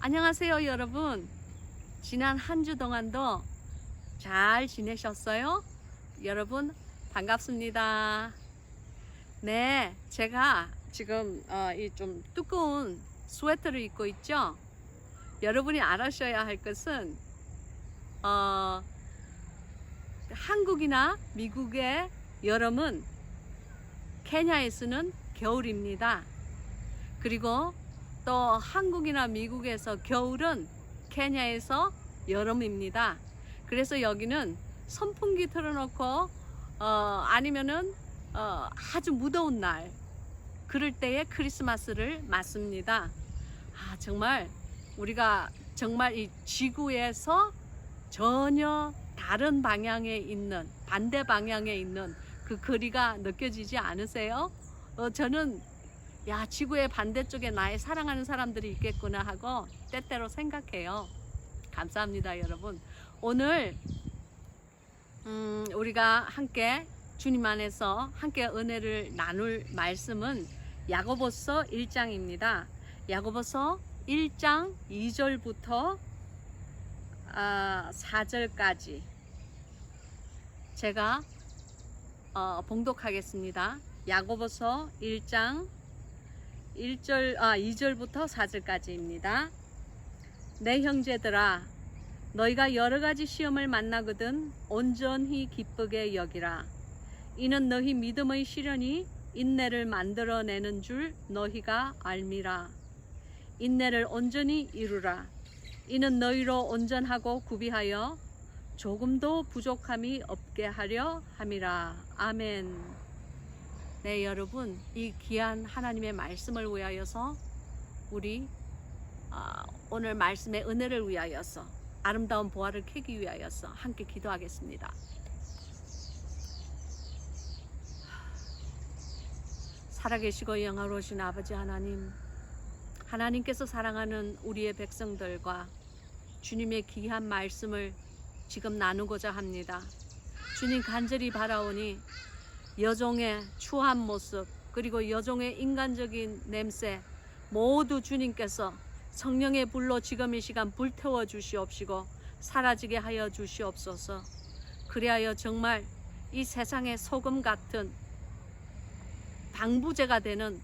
안녕하세요, 여러분. 지난 한 주 동안도 잘 지내셨어요? 여러분, 반갑습니다. 네, 제가 지금 이 좀 두꺼운 스웨터를 입고 있죠? 여러분이 알아셔야 할 것은 한국이나 미국의 여름은 케냐에서는 겨울입니다. 그리고 또 한국이나 미국에서 겨울은 케냐에서 여름입니다. 그래서 여기는 선풍기 틀어놓고 아니면은 아주 무더운 날 그럴 때에 크리스마스를 맞습니다. 정말 우리가 정말 이 지구에서 전혀 다른 방향에 있는 반대 방향에 있는 그 거리가 느껴지지 않으세요? 저는 지구의 반대쪽에 나의 사랑하는 사람들이 있겠구나 하고 때때로 생각해요. 감사합니다, 여러분. 오늘 우리가 함께 주님 안에서 함께 은혜를 나눌 말씀은 야고보서 1장입니다. 야고보서 1장 2절부터 4절까지 제가 봉독하겠습니다. 야고보서 1장 2절부터 4절까지입니다. 내 형제들아, 너희가 여러 가지 시험을 만나거든 온전히 기쁘게 여기라. 이는 너희 믿음의 시련이 인내를 만들어내는 줄 너희가 알미라. 인내를 온전히 이루라. 이는 너희로 온전하고 구비하여 조금도 부족함이 없게 하려 함이라. 아멘. 네, 여러분, 이 귀한 하나님의 말씀을 위하여서 우리 오늘 말씀의 은혜를 위하여서 아름다운 보화를 캐기 위하여서 함께 기도하겠습니다. 살아계시고 영화로우신 아버지 하나님, 하나님께서 사랑하는 우리의 백성들과 주님의 귀한 말씀을 지금 나누고자 합니다. 주님, 간절히 바라오니 여종의 추한 모습, 그리고 여종의 인간적인 냄새 모두 주님께서 성령의 불로 지금 이 시간 불태워 주시옵시고 사라지게 하여 주시옵소서. 그리하여 정말 이 세상의 소금 같은 방부제가 되는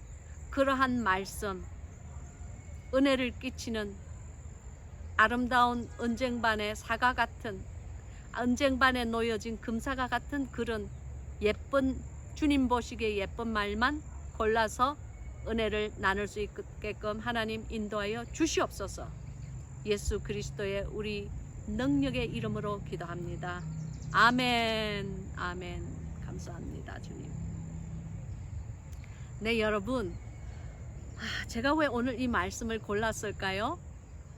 그러한 말씀, 은혜를 끼치는 아름다운 은쟁반의 사과 같은, 은쟁반에 놓여진 금사과 같은 그런 예쁜, 주님 보시기에 예쁜 말만 골라서 은혜를 나눌 수 있게끔 하나님 인도하여 주시옵소서. 예수 그리스도의 우리 능력의 이름으로 기도합니다. 아멘. 아멘. 감사합니다, 주님. 네, 여러분, 제가 왜 오늘 이 말씀을 골랐을까요?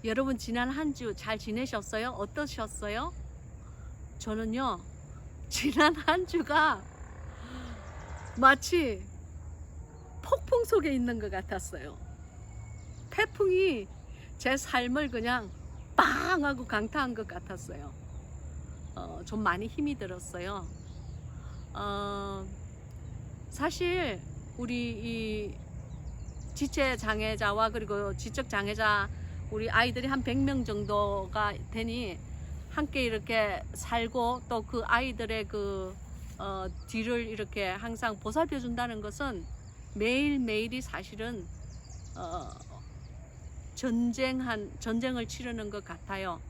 여러분, 지난 한 주 잘 지내셨어요? 어떠셨어요? 저는요, 지난 한 주가 마치 폭풍 속에 있는 것 같았어요. 태풍이 제 삶을 그냥 빵 하고 강타한 것 같았어요. 좀 많이 힘이 들었어요. 사실 우리 이 지체 장애자와 그리고 지적 장애자 우리 아이들이 한 100명 정도가 되니 함께 이렇게 살고 또 그 아이들의 뒤를 이렇게 항상 보살펴 준다는 것은 매일매일이 사실은 전쟁을 치르는 것 같아요.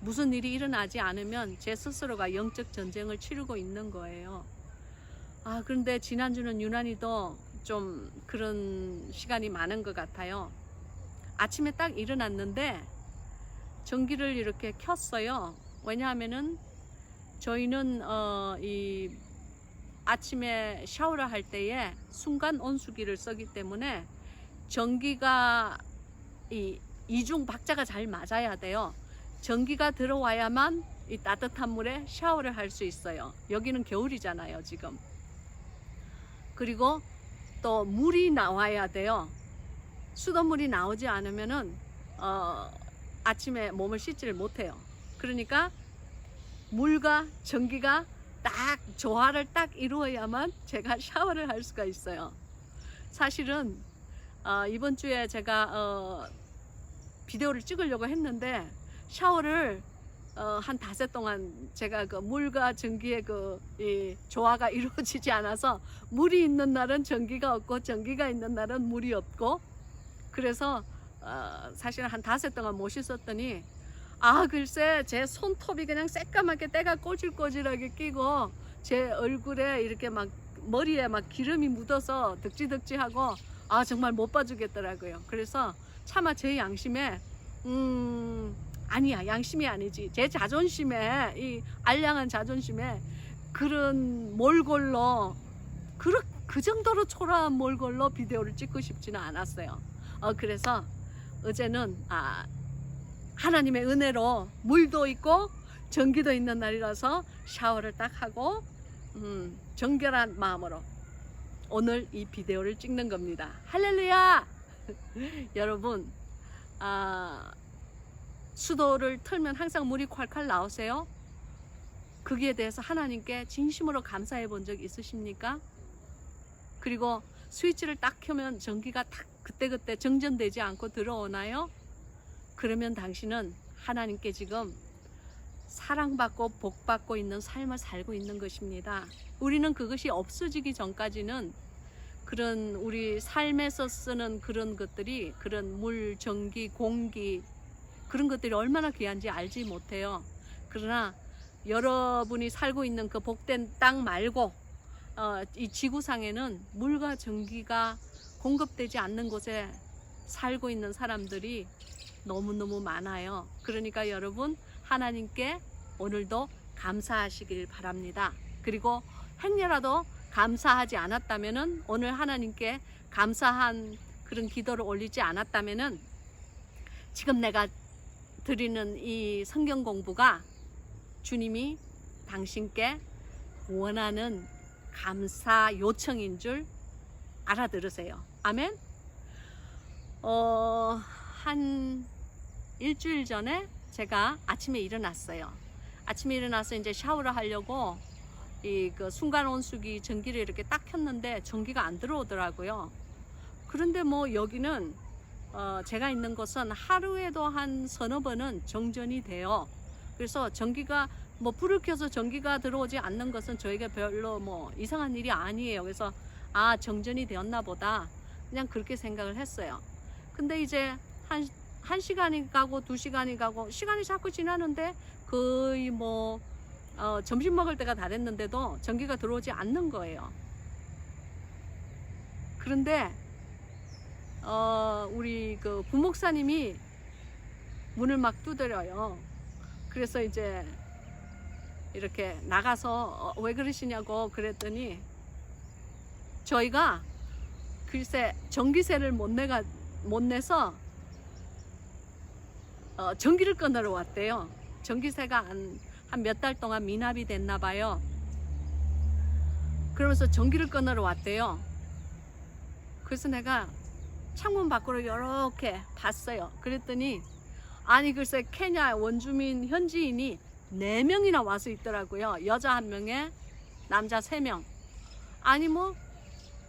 무슨 일이 일어나지 않으면 제 스스로가 영적 전쟁을 치르고 있는 거예요. 그런데 지난주는 유난히도 좀 그런 시간이 많은 것 같아요. 아침에 딱 일어났는데 전기를 이렇게 켰어요. 왜냐하면은 저희는 이 아침에 샤워를 할 때에 순간 온수기를 쓰기 때문에 전기가 이중 박자가 잘 맞아야 돼요. 전기가 들어와야만 이 따뜻한 물에 샤워를 할 수 있어요. 여기는 겨울이잖아요, 지금. 그리고 또 물이 나와야 돼요. 수돗물이 나오지 않으면은 아침에 몸을 씻지를 못해요. 그러니까 물과 전기가 딱 조화를 딱 이루어야만 제가 샤워를 할 수가 있어요. 사실은 이번 주에 제가 비디오를 찍으려고 했는데 샤워를 한 닷새 동안 제가 그 물과 전기의 이 조화가 이루어지지 않아서 물이 있는 날은 전기가 없고 전기가 있는 날은 물이 없고 그래서 사실 한 닷새 동안 못 씻었더니 글쎄 제 손톱이 그냥 새까맣게 때가 꼬질꼬질하게 끼고 제 얼굴에 이렇게 막 머리에 막 기름이 묻어서 덕지덕지하고 정말 못 봐주겠더라고요. 그래서 차마 제 양심에 아니야, 양심이 아니지, 제 자존심에, 이 알량한 자존심에 그런 몰골로 그 정도로 초라한 몰골로 비디오를 찍고 싶지는 않았어요. 그래서 어제는 하나님의 은혜로 물도 있고 전기도 있는 날이라서 샤워를 딱 하고 정결한 마음으로 오늘 이 비디오를 찍는 겁니다. 할렐루야! 여러분, 수도를 틀면 항상 물이 콸콸 나오세요? 거기에 대해서 하나님께 진심으로 감사해 본 적 있으십니까? 그리고 스위치를 딱 켜면 전기가 딱 그때그때 정전되지 않고 들어오나요? 그러면 당신은 하나님께 지금 사랑받고 복받고 있는 삶을 살고 있는 것입니다. 우리는 그것이 없어지기 전까지는 그런 우리 삶에서 쓰는 그런 것들이, 그런 물, 전기, 공기, 그런 것들이 얼마나 귀한지 알지 못해요. 그러나 여러분이 살고 있는 그 복된 땅 말고 이 지구상에는 물과 전기가 공급되지 않는 곳에 살고 있는 사람들이 너무너무 많아요. 그러니까 여러분, 하나님께 오늘도 감사하시길 바랍니다. 그리고 행여라도 감사하지 않았다면은, 오늘 하나님께 감사한 그런 기도를 올리지 않았다면은, 지금 내가 드리는 이 성경 공부가 주님이 당신께 원하는 감사 요청인 줄 알아들으세요. 아멘. 한 일주일 전에 제가 아침에 일어났어요. 아침에 일어나서 이제 샤워를 하려고 그 순간 온수기 전기를 이렇게 딱 켰는데 전기가 안 들어오더라고요. 그런데 뭐 여기는 제가 있는 곳은 하루에도 한 서너 번은 정전이 돼요. 그래서 전기가 불을 켜서 전기가 들어오지 않는 것은 저에게 별로 이상한 일이 아니에요. 그래서 정전이 되었나 보다, 그냥 그렇게 생각을 했어요. 근데 이제 한 시간이 가고 2시간이 가고 시간이 자꾸 지나는데 거의 점심 먹을 때가 다 됐는데도 전기가 들어오지 않는 거예요. 그런데 우리 그 부목사님이 문을 막 두드려요. 그래서 이제 이렇게 나가서 왜 그러시냐고 그랬더니, 저희가 글쎄 전기세를 못 내서 전기를 끊으러 왔대요. 전기세가 한 몇 달 동안 미납이 됐나 봐요. 그러면서 전기를 끊으러 왔대요. 그래서 내가 창문 밖으로 이렇게 봤어요. 그랬더니 글쎄 케냐 원주민 현지인이 4명이나 와서 있더라고요. 여자 1명에 남자 3명.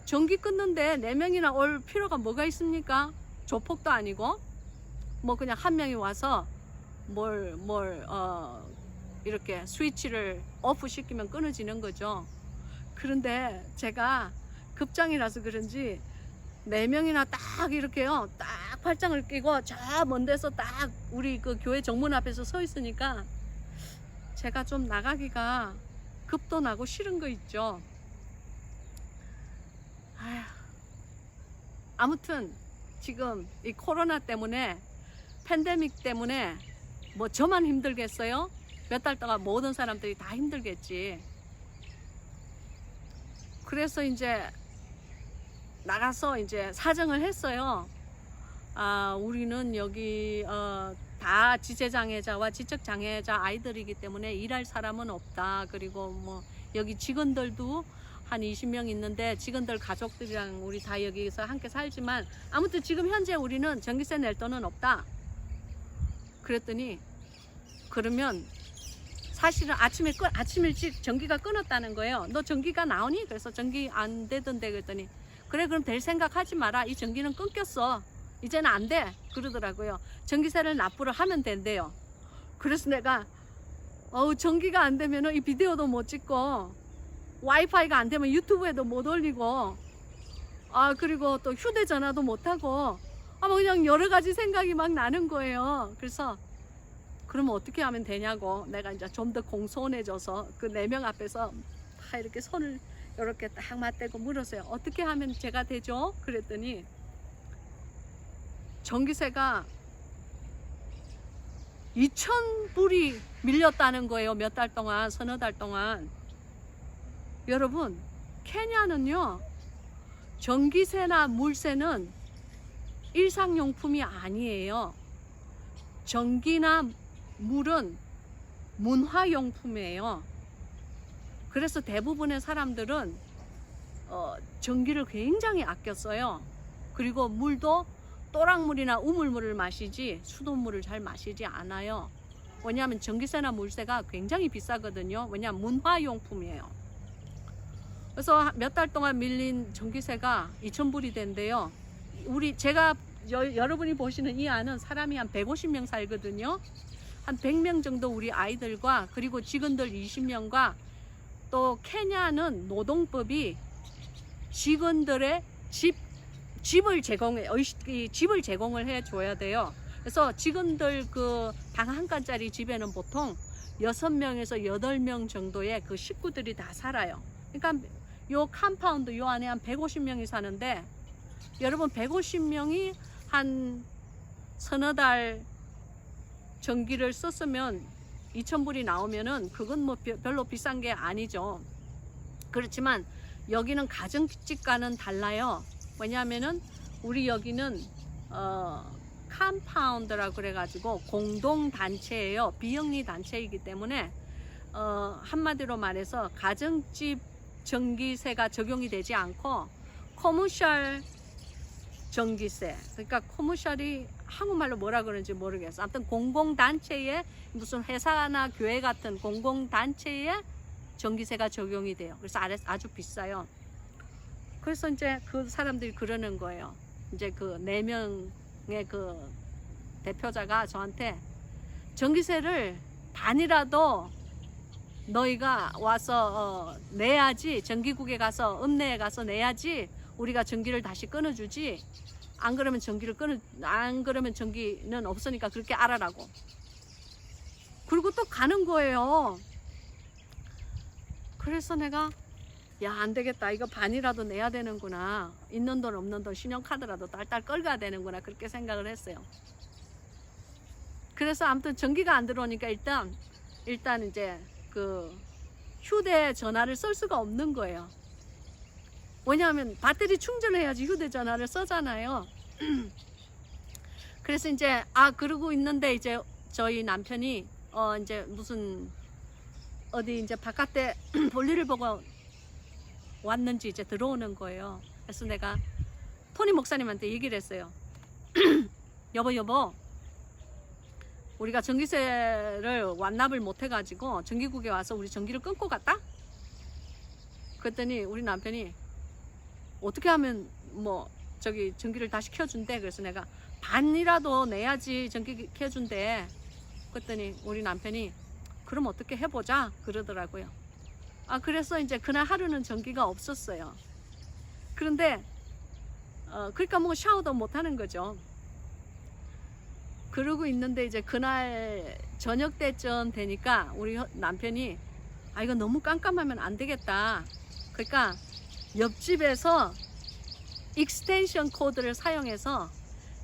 전기 끊는데 4명이나 올 필요가 뭐가 있습니까? 조폭도 아니고 그냥 1명이 와서 이렇게 스위치를 오프 시키면 끊어지는 거죠. 그런데 제가 급장이라서 그런지 4명이나 딱 이렇게요, 딱 팔짱을 끼고 저 먼 데서 딱 우리 그 교회 정문 앞에서 서 있으니까 제가 좀 나가기가 급도 나고 싫은 거 있죠. 아무튼 지금 이 코로나 때문에, 팬데믹 때문에 저만 힘들겠어요? 몇 달 동안 모든 사람들이 다 힘들겠지. 그래서 이제 나가서 이제 사정을 했어요. 우리는 여기 다 지체장애자와 지적장애자 아이들이기 때문에 일할 사람은 없다. 그리고 여기 직원들도 한 20명 있는데 직원들 가족들이랑 우리 다 여기서 함께 살지만 아무튼 지금 현재 우리는 전기세 낼 돈은 없다. 그랬더니, 그러면 사실은 아침 일찍 전기가 끊었다는 거예요. 너 전기가 나오니? 그래서 전기 안 되던데 그랬더니, 그래 그럼 될 생각 하지 마라. 이 전기는 끊겼어. 이제는 안 돼 그러더라고요. 전기세를 납부를 하면 된대요. 그래서 내가 전기가 안 되면 이 비디오도 못 찍고 와이파이가 안 되면 유튜브에도 못 올리고 그리고 또 휴대전화도 못 하고 뭐 그냥 여러 가지 생각이 막 나는 거예요. 그래서 그러면 어떻게 하면 되냐고 내가 이제 좀 더 공손해져서 그 4명 앞에서 다 이렇게 손을 이렇게 딱 맞대고 물었어요. 어떻게 하면 제가 되죠? 그랬더니 전기세가 2,000불이 밀렸다는 거예요. 몇 달 동안, 서너 달 동안. 여러분, 케냐는요, 전기세나 물세는 일상용품이 아니에요. 전기나 물은 문화용품이에요. 그래서 대부분의 사람들은 전기를 굉장히 아껴 써요. 그리고 물도 또랑물이나 우물물을 마시지 수돗물을 잘 마시지 않아요. 왜냐하면 전기세나 물세가 굉장히 비싸거든요. 왜냐하면 문화용품이에요. 그래서 몇 달 동안 밀린 전기세가 2,000불이 된대요. 제가 여러분이 보시는 이 안은 사람이 한 150명 살거든요. 한 100명 정도 우리 아이들과 그리고 직원들 20명과 또 케냐는 노동법이 직원들의 집을 제공을 해줘야 돼요. 그래서 직원들 그 방 한 칸짜리 집에는 보통 6명에서 8명 정도의 그 식구들이 다 살아요. 그러니까 요 컴파운드 요 안에 한 150명이 사는데 여러분 150명이 한 서너 달 전기를 썼으면 2,000불이 나오면은 그건 뭐 별로 비싼 게 아니죠. 그렇지만 여기는 가정집과는 달라요. 왜냐하면은 우리 여기는 컴파운드라고 그래가지고 공동단체예요. 비영리 단체이기 때문에 한마디로 말해서 가정집 전기세가 적용이 되지 않고 커머셜 전기세, 그러니까 커머셜이 한국말로 뭐라 그러는지 모르겠어. 아무튼 공공단체에 무슨 회사나 교회 같은 공공단체에 전기세가 적용이 돼요. 그래서 아주 비싸요. 그래서 이제 그 사람들이 그러는 거예요. 이제 그 4명의 그 대표자가 저한테 전기세를 반이라도 너희가 와서 내야지, 전기국에 가서 읍내에 가서 내야지 우리가 전기를 다시 끊어주지. 안 그러면 전기는 없으니까 그렇게 알아라고. 그리고 또 가는 거예요. 그래서 내가 안 되겠다. 이거 반이라도 내야 되는구나. 있는 돈 없는 돈 신용카드라도 딸딸 끌어야 되는구나. 그렇게 생각을 했어요. 그래서 아무튼 전기가 안 들어오니까 일단 이제 그 휴대전화를 쓸 수가 없는 거예요. 왜냐하면 배터리 충전해야지 휴대전화를 쓰잖아요. 그래서 이제 그러고 있는데 이제 저희 남편이 이제 무슨 어디 이제 바깥에 볼일을 보고 왔는지 이제 들어오는 거예요. 그래서 내가 토니 목사님한테 얘기를 했어요. 여보 우리가 전기세를 완납을 못 해가지고 전기국에 와서 우리 전기를 끊고 갔다? 그랬더니 우리 남편이 어떻게 하면 전기를 다시 켜준대. 그래서 내가 반이라도 내야지 전기 켜준대. 그랬더니 우리 남편이 그럼 어떻게 해보자 그러더라고요. 그래서 이제 그날 하루는 전기가 없었어요. 그런데 그러니까 샤워도 못 하는 거죠. 그러고 있는데 이제 그날 저녁 때쯤 되니까 우리 남편이 이거 너무 깜깜하면 안 되겠다. 그러니까 옆집에서 익스텐션 코드를 사용해서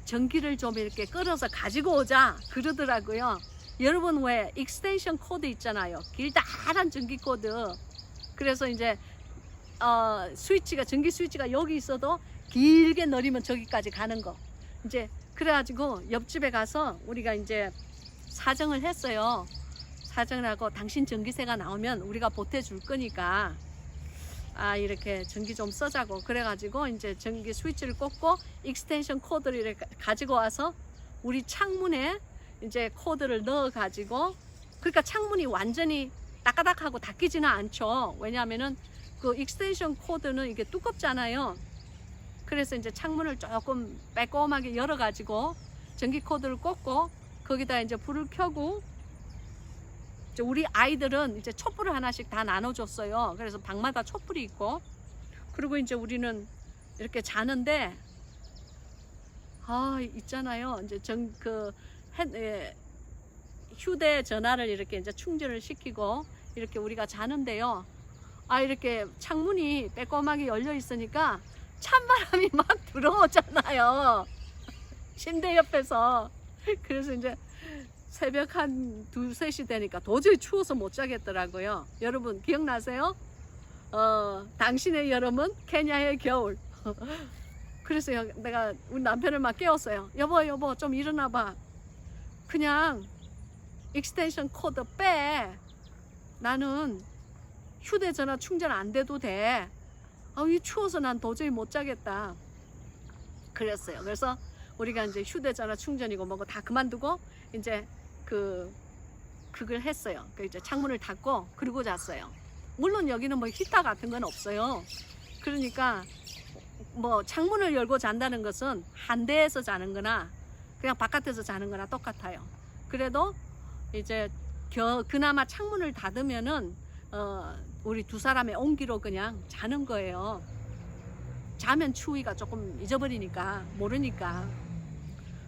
전기를 좀 이렇게 끌어서 가지고 오자 그러더라고요. 여러분 왜 익스텐션 코드 있잖아요. 길다란 전기 코드. 그래서 이제 전기 스위치가 여기 있어도 길게 내리면 저기까지 가는 거. 이제 그래가지고 옆집에 가서 우리가 이제 사정을 했어요. 사정을 하고 당신 전기세가 나오면 우리가 보태줄 거니까 이렇게 전기 좀 써자고. 그래가지고 이제 전기 스위치를 꽂고 익스텐션 코드를 이렇게 가지고 와서 우리 창문에 이제 코드를 넣어가지고, 그러니까 창문이 완전히 따까닥하고 닫히지는 않죠. 왜냐하면은 그 익스텐션 코드는 이게 두껍잖아요. 그래서 이제 창문을 조금 빼꼼하게 열어가지고 전기 코드를 꽂고 거기다 이제 불을 켜고, 이제 우리 아이들은 이제 촛불을 하나씩 다 나눠줬어요. 그래서 방마다 촛불이 있고, 그리고 이제 우리는 이렇게 자는데, 있잖아요. 이제 휴대전화를 이렇게 이제 충전을 시키고 이렇게 우리가 자는데요. 이렇게 창문이 빼꼼하게 열려 있으니까 찬바람이 막 들어오잖아요. 침대 옆에서. 그래서 이제 새벽 한 2, 3시 되니까 도저히 추워서 못 자겠더라고요. 여러분 기억나세요? 당신의 여름은 케냐의 겨울. 그래서 내가 우리 남편을 막 깨웠어요. 여보 좀 일어나봐. 그냥 익스텐션 코드 빼. 나는 휴대전화 충전 안 돼도 돼. 이 추워서 난 도저히 못 자겠다. 그랬어요. 그래서 우리가 이제 휴대전화 충전이고 뭐고 다 그만두고 이제 그걸 했어요. 이제 창문을 닫고 그러고 잤어요. 물론 여기는 뭐 히터 같은 건 없어요. 그러니까 뭐 창문을 열고 잔다는 것은 한 대에서 자는 거나 그냥 바깥에서 자는 거나 똑같아요. 그래도 이제 그나마 창문을 닫으면은 우리 두 사람의 온기로 그냥 자는 거예요. 자면 추위가 조금 잊어버리니까, 모르니까.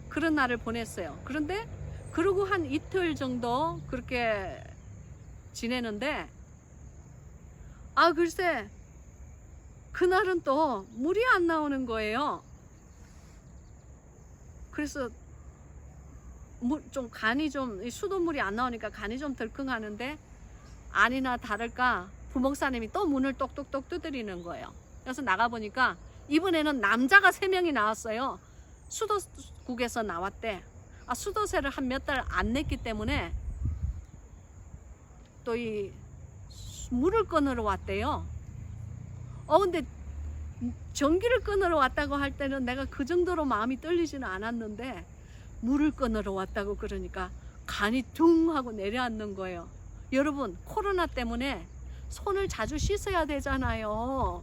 그런 날을 보냈어요. 그런데 그러고 한 이틀 정도 그렇게 지내는데, 글쎄 그날은 또 물이 안 나오는 거예요. 그래서 간이 좀, 수돗물이 안 나오니까 간이 좀 덜컹하는데, 아니나 다를까 부목사님이 또 문을 똑똑똑 두드리는 거예요. 그래서 나가보니까 이번에는 남자가 3명이 나왔어요. 수도국에서 나왔대. 수도세를 한 몇 달 안 냈기 때문에 또 이 물을 끊으러 왔대요. 근데 전기를 끊으러 왔다고 할 때는 내가 그 정도로 마음이 떨리지는 않았는데, 물을 끊으러 왔다고 그러니까 간이 둥 하고 내려앉는 거예요. 여러분, 코로나 때문에 손을 자주 씻어야 되잖아요.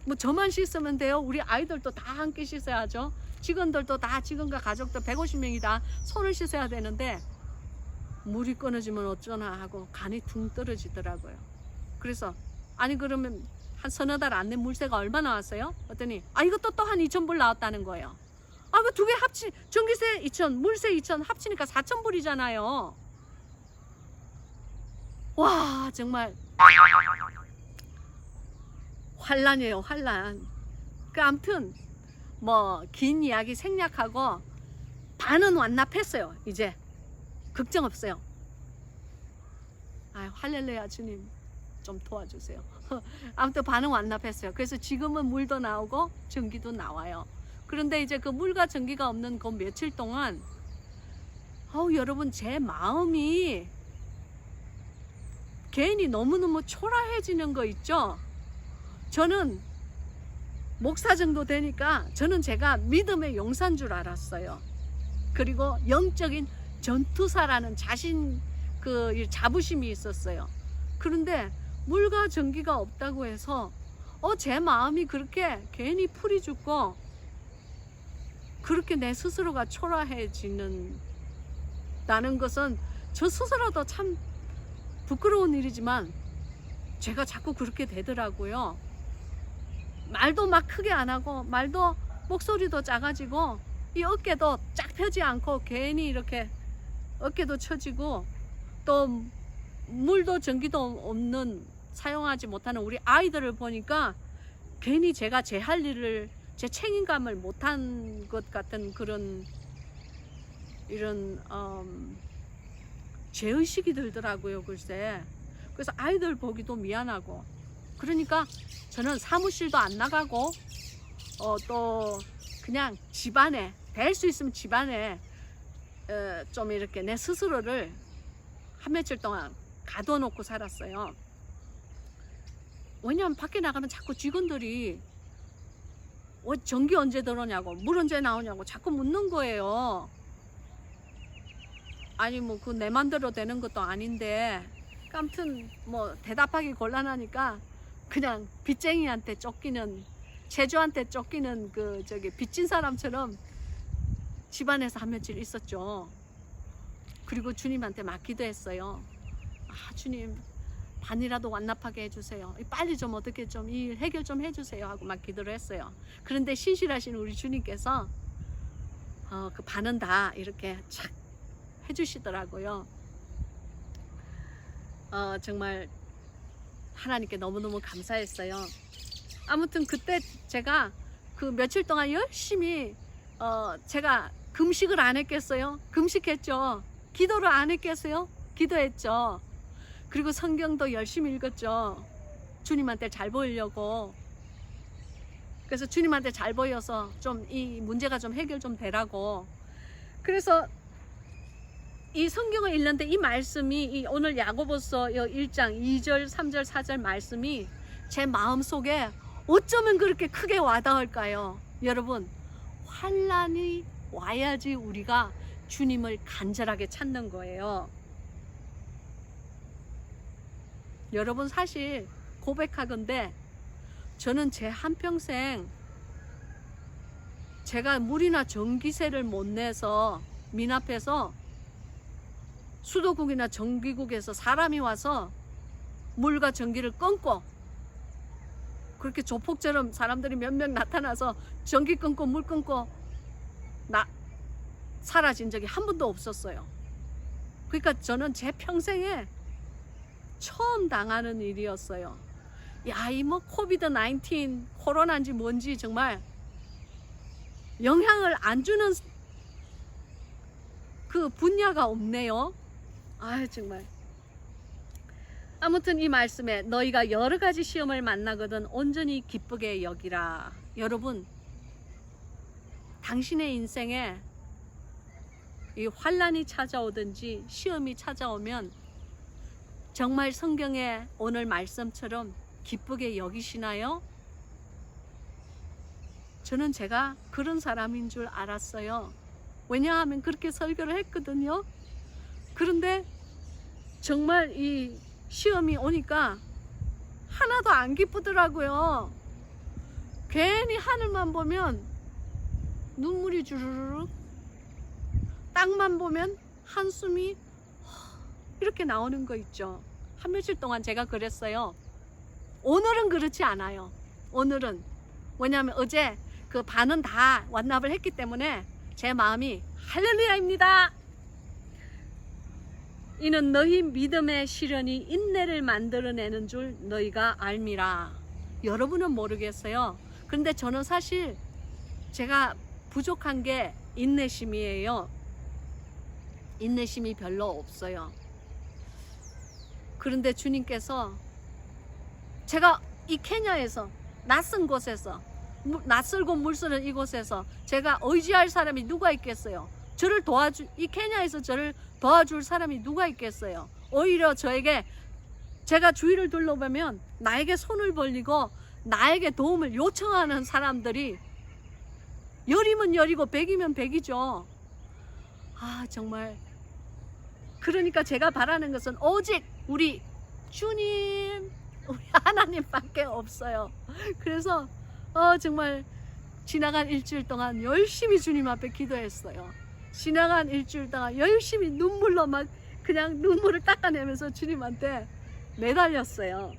뭐 저만 씻으면 돼요? 우리 아이들도 다 함께 씻어야죠. 직원들도 다, 직원과 가족들 150명이 다 손을 씻어야 되는데, 물이 끊어지면 어쩌나 하고 간이 둥 떨어지더라고요. 그래서 그러면 한 서너 달 안 낸 물세가 얼마 나왔어요? 그랬더니 이것도 또 한 2,000불 나왔다는 거예요. 그 두 개 전기세 2,000, 물세 2,000 합치니까 4,000불이잖아요. 와, 정말 환란이에요, 환란. 아무튼 뭐 긴 이야기 생략하고 반은 완납했어요. 이제 걱정 없어요. 할렐루야, 주님 좀 도와주세요. 아무튼 반은 완납했어요. 그래서 지금은 물도 나오고 전기도 나와요. 그런데 이제 그 물과 전기가 없는 그 며칠 동안 여러분, 제 마음이 괜히 너무너무 초라해지는 거 있죠. 저는 목사 정도 되니까 저는 제가 믿음의 용사인 줄 알았어요. 그리고 영적인 전투사라는 자부심이 있었어요. 그런데 물과 전기가 없다고 해서 제 마음이 그렇게 괜히 풀이 죽고 그렇게 내 스스로가 초라해지는 다는 것은 저 스스로도 참 부끄러운 일이지만 제가 자꾸 그렇게 되더라고요. 말도 막 크게 안 하고, 말도 목소리도 작아지고, 이 어깨도 쫙 펴지 않고 괜히 이렇게 어깨도 처지고, 또 물도 전기도 없는, 사용하지 못하는 우리 아이들을 보니까 괜히 제가 제 할 일을, 제 책임감을 못한 것 같은 이런 죄의식이 들더라고요, 글쎄. 그래서 아이들 보기도 미안하고, 그러니까 저는 사무실도 안 나가고, 또 그냥 집안에, 될 수 있으면 집안에 좀 이렇게 내 스스로를 한 며칠 동안 가둬놓고 살았어요. 왜냐하면 밖에 나가면 자꾸 직원들이 전기 언제 들어오냐고, 물 언제 나오냐고 자꾸 묻는 거예요. 뭐 그 내 맘대로 되는 것도 아닌데, 아무튼 뭐 대답하기 곤란하니까 그냥 빚쟁이한테 쫓기는 체주한테 쫓기는 빚진 사람처럼 집안에서 한 며칠 있었죠. 그리고 주님한테 막 기도했어요. 아, 주님, 반이라도 완납하게 해주세요. 빨리 좀 어떻게 좀 이 해결 좀 해주세요 하고 막 기도를 했어요. 그런데 신실하신 우리 주님께서 그 반은 다 이렇게 착 해주시더라고요. 정말 하나님께 너무너무 감사했어요. 아무튼 그때 제가 그 며칠 동안 열심히 제가 금식을 안 했겠어요? 금식했죠. 기도를 안 했겠어요? 기도했죠. 그리고 성경도 열심히 읽었죠. 주님한테 잘 보이려고. 그래서 주님한테 잘 보여서 좀 이 문제가 좀 해결 좀 되라고. 그래서 이 성경을 읽는데 이 말씀이 오늘 야고보서 1장 2절 3절 4절 말씀이 제 마음속에 어쩌면 그렇게 크게 와닿을까요? 여러분, 환난이 와야지 우리가 주님을 간절하게 찾는 거예요. 여러분, 사실 고백하건대 저는 제 한평생 제가 물이나 전기세를 못 내서 민 앞에서 수도국이나 전기국에서 사람이 와서 물과 전기를 끊고 그렇게 조폭처럼 사람들이 몇 명 나타나서 전기 끊고 물 끊고 사라진 적이 한 번도 없었어요. 그러니까 저는 제 평생에 처음 당하는 일이었어요. 야, 이 코비드-19 코로나인지 뭔지 정말 영향을 안 주는 그 분야가 없네요. 아, 정말. 아무튼 이 말씀에 너희가 여러 가지 시험을 만나거든 온전히 기쁘게 여기라. 여러분, 당신의 인생에 이 환난이 찾아오든지 시험이 찾아오면 정말 성경의 오늘 말씀처럼 기쁘게 여기시나요? 저는 제가 그런 사람인 줄 알았어요. 왜냐하면 그렇게 설교를 했거든요. 그런데 정말 이 시험이 오니까 하나도 안 기쁘더라고요. 괜히 하늘만 보면 눈물이 주르륵, 땅만 보면 한숨이 이렇게 나오는 거 있죠. 한 며칠 동안 제가 그랬어요. 오늘은 그렇지 않아요. 오늘은 왜냐하면 어제 그 반은 다 완납을 했기 때문에 제 마음이 할렐루야입니다. 이는 너희 믿음의 시련이 인내를 만들어내는 줄 너희가 알미라. 여러분은 모르겠어요. 그런데 저는 사실 제가 부족한 게 인내심이에요. 인내심이 별로 없어요. 그런데 주님께서 제가 이 케냐에서 낯선 곳에서 낯설고 물쓰는 이곳에서 제가 의지할 사람이 누가 있겠어요? 이 케냐에서 저를 도와줄 사람이 누가 있겠어요? 오히려 저에게 제가 주위를 둘러보면 나에게 손을 벌리고 나에게 도움을 요청하는 사람들이 열이면 열이고 백이면 백이죠. 아, 정말. 그러니까 제가 바라는 것은 오직 우리 주님, 우리 하나님밖에 없어요. 그래서 정말 지나간 일주일 동안 열심히 주님 앞에 기도했어요. 지나간 일주일 동안 열심히 눈물로 막 그냥 눈물을 닦아내면서 주님한테 매달렸어요.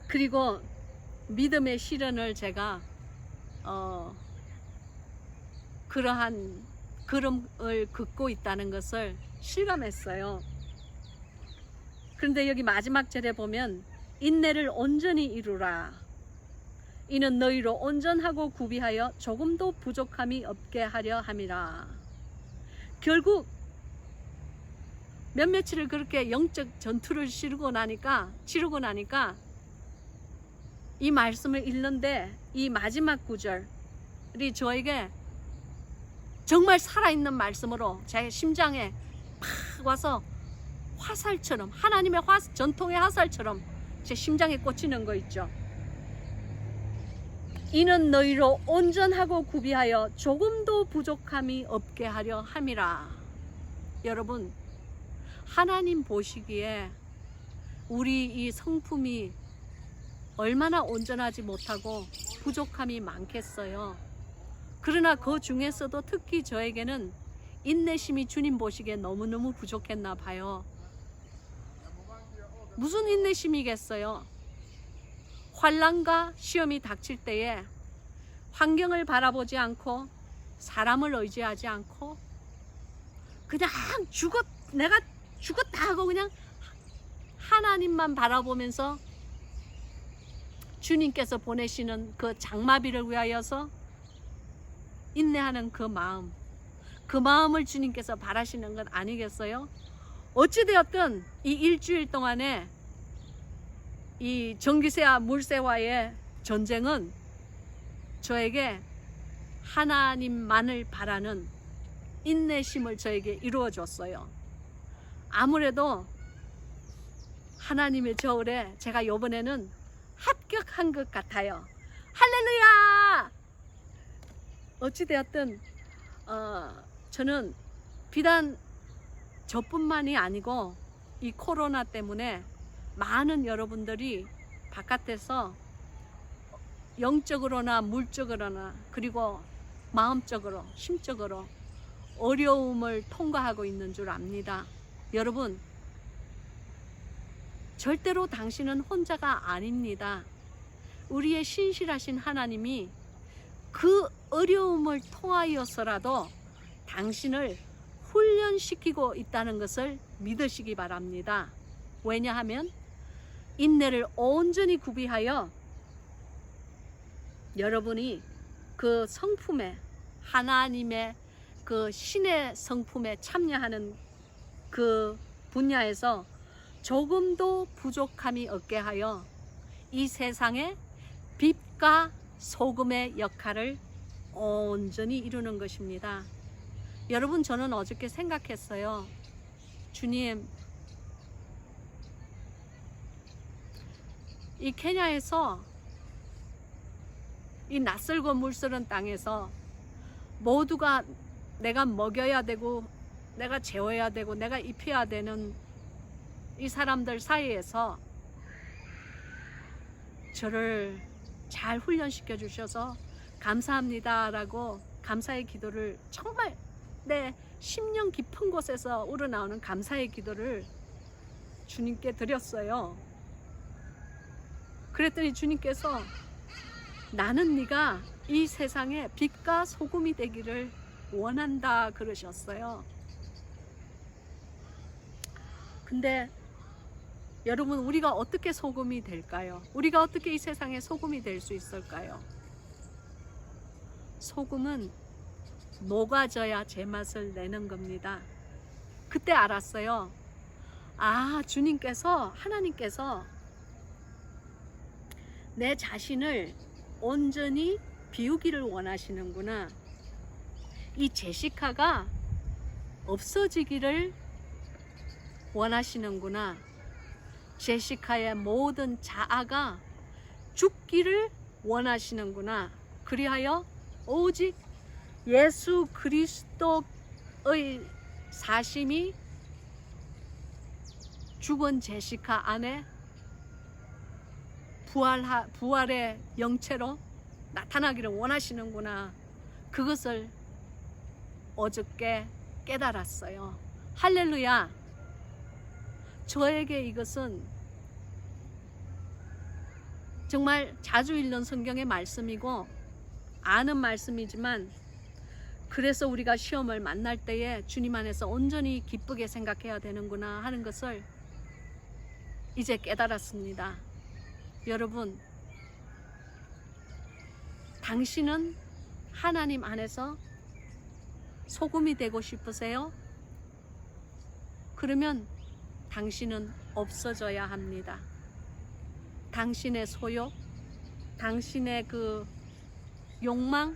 그리고 믿음의 시련을 제가 그러한 걸음을 긋고 있다는 것을 실감했어요. 그런데 여기 마지막 절에 보면 인내를 온전히 이루라. 이는 너희로 온전하고 구비하여 조금도 부족함이 없게 하려 함이라. 결국 며칠을 그렇게 영적 전투를 치르고 나니까 이 말씀을 읽는데 이 마지막 구절이 저에게 정말 살아있는 말씀으로 제 심장에 팍 와서 화살처럼, 하나님의 전통의 화살처럼 제 심장에 꽂히는 거 있죠. 이는 너희로 온전하고 구비하여 조금도 부족함이 없게 하려 함이라. 여러분, 하나님 보시기에 우리 이 성품이 얼마나 온전하지 못하고 부족함이 많겠어요. 그러나 그 중에서도 특히 저에게는 인내심이 주님 보시기에 너무너무 부족했나 봐요. 무슨 인내심이겠어요? 환난과 시험이 닥칠 때에 환경을 바라보지 않고 사람을 의지하지 않고 그냥 내가 죽었다 하고 그냥 하나님만 바라보면서 주님께서 보내시는 그 장마비를 위하여서 인내하는 그 마음을 주님께서 바라시는 것 아니겠어요? 어찌되었든 이 일주일 동안에 이 전기세와 물세와의 전쟁은 저에게 하나님만을 바라는 인내심을 저에게 이루어 줬어요. 아무래도 하나님의 저울에 제가 이번에는 합격한 것 같아요. 할렐루야! 어찌되었든 저는 비단 저뿐만이 아니고 이 코로나 때문에 많은 여러분들이 바깥에서 영적으로나 물적으로나 그리고 마음적으로 심적으로 어려움을 통과하고 있는 줄 압니다. 여러분, 절대로 당신은 혼자가 아닙니다. 우리의 신실하신 하나님이 그 어려움을 통하여서라도 당신을 훈련시키고 있다는 것을 믿으시기 바랍니다. 왜냐하면 인내를 온전히 구비하여 여러분이 그 성품에 하나님의 그 신의 성품에 참여하는 그 분야에서 조금도 부족함이 없게 하여 이 세상에 빛과 소금의 역할을 온전히 이루는 것입니다. 여러분, 저는 어저께 생각했어요. 주님, 이 케냐에서 이 낯설고 물쓰는 땅에서 모두가 내가 먹여야 되고 내가 재워야 되고 내가 입혀야 되는 이 사람들 사이에서 저를 잘 훈련시켜 주셔서 감사합니다 라고 감사의 기도를 정말 내 심령 깊은 곳에서 우러나오는 감사의 기도를 주님께 드렸어요. 그랬더니 주님께서 나는 네가 이 세상에 빛과 소금이 되기를 원한다 그러셨어요. 근데 여러분, 우리가 어떻게 소금이 될까요? 우리가 어떻게 이 세상에 소금이 될 수 있을까요? 소금은 녹아져야 제맛을 내는 겁니다. 그때 알았어요. 하나님께서 내 자신을 온전히 비우기를 원하시는구나. 이 제시카가 없어지기를 원하시는구나. 제시카의 모든 자아가 죽기를 원하시는구나. 그리하여 오직 예수 그리스도의 사심이 죽은 제시카 안에 부활의 영체로 나타나기를 원하시는구나. 그것을 어저께 깨달았어요. 할렐루야. 저에게 이것은 정말 자주 읽는 성경의 말씀이고 아는 말씀이지만, 그래서 우리가 시험을 만날 때에 주님 안에서 온전히 기쁘게 생각해야 되는구나 하는 것을 이제 깨달았습니다. 여러분, 당신은 하나님 안에서 소금이 되고 싶으세요? 그러면 당신은 없어져야 합니다. 당신의 소욕, 당신의 그 욕망,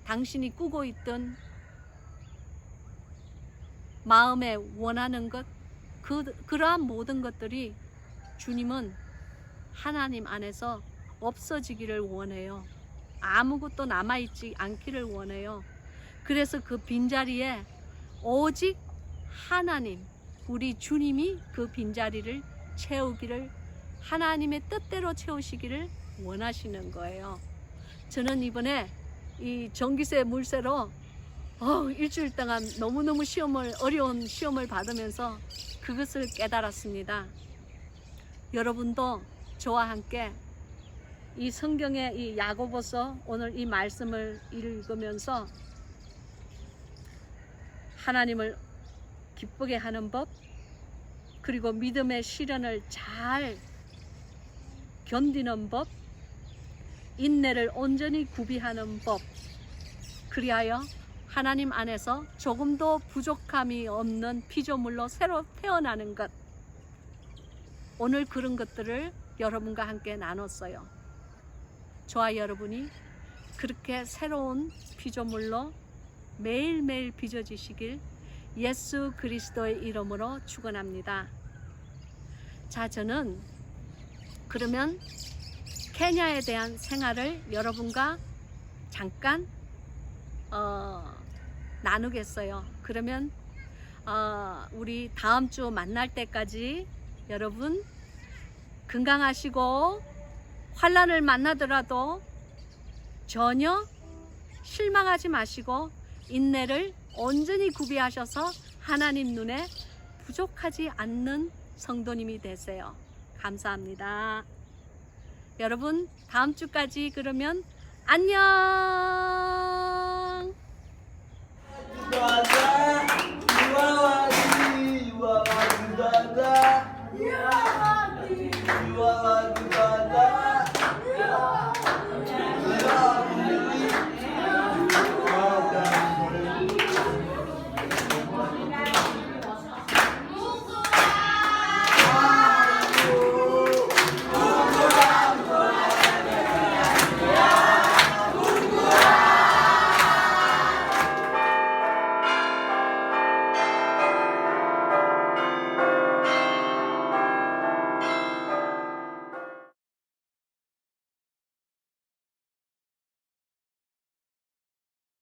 당신이 꾸고 있던 마음에 원하는 것, 그러한 모든 것들이 주님은 하나님 안에서 없어지기를 원해요. 아무것도 남아있지 않기를 원해요. 그래서 그 빈자리에 오직 하나님, 우리 주님이 그 빈자리를 채우기를 하나님의 뜻대로 채우시기를 원하시는 거예요. 저는 이번에 이 전기세 물세로 일주일 동안 너무너무 어려운 시험을 받으면서 그것을 깨달았습니다. 여러분도 저와 함께 이 성경의 이 야고보서 오늘 이 말씀을 읽으면서 하나님을 기쁘게 하는 법, 그리고 믿음의 시련을 잘 견디는 법, 인내를 온전히 구비하는 법, 그리하여 하나님 안에서 조금도 부족함이 없는 피조물로 새로 태어나는 것, 오늘 그런 것들을 여러분과 함께 나눴어요. 저와 여러분이 그렇게 새로운 피조물로 매일매일 빚어지시길 예수 그리스도의 이름으로 축원합니다. 자, 저는 그러면 케냐에 대한 생활을 여러분과 잠깐 나누겠어요. 그러면 우리 다음 주 만날 때까지 여러분 건강하시고 환난을 만나더라도 전혀 실망하지 마시고 인내를 온전히 구비하셔서 하나님 눈에 부족하지 않는 성도님이 되세요. 감사합니다. 여러분 다음 주까지 그러면 안녕. You are